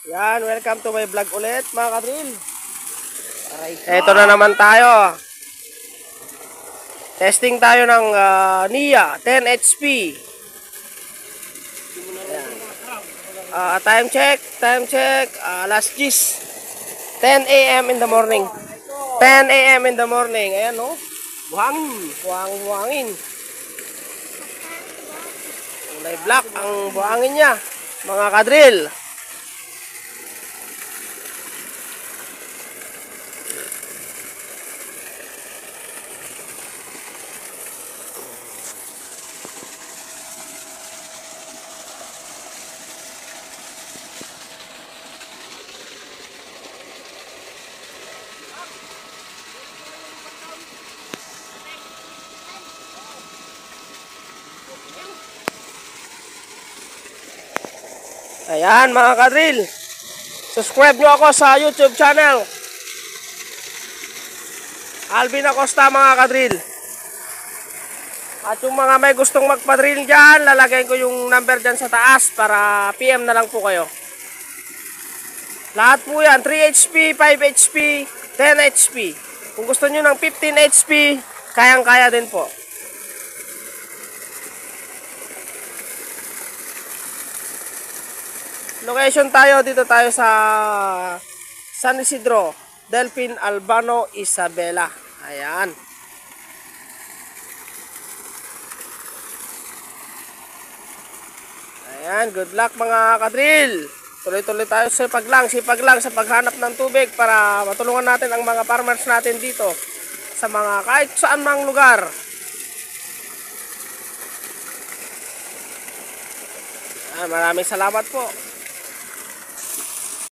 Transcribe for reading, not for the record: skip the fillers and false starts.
Yan, welcome to my vlog ulit mga kadrill. Ito na naman tayo. Testing tayo ng NIA 10 HP. Time check, last gis 10 AM in the morning. 10 AM in the morning. Ayan no. Buhangin. Kulay black ang buhangin niya, mga kadrill. Ayan mga kadrill, subscribe nyo ako sa YouTube channel Alvin Acosta mga kadrill. At yung mga may gustong magpa-drill dyan, lalagay ko yung number dyan sa taas para PM na lang po kayo. Lahat po yan, 3 HP, 5 HP, 10 HP. Kung gusto nyo ng 15 HP, kayang-kaya din po. Location tayo, dito tayo sa San Isidro, Delphine Albano, Isabela. Ayan. Ayan, good luck mga kadrill. Tuloy-tuloy tayo, sipag lang sa paghanap ng tubig para matulungan natin ang mga farmers natin dito sa mga kahit saan mang lugar. Maraming salamat po.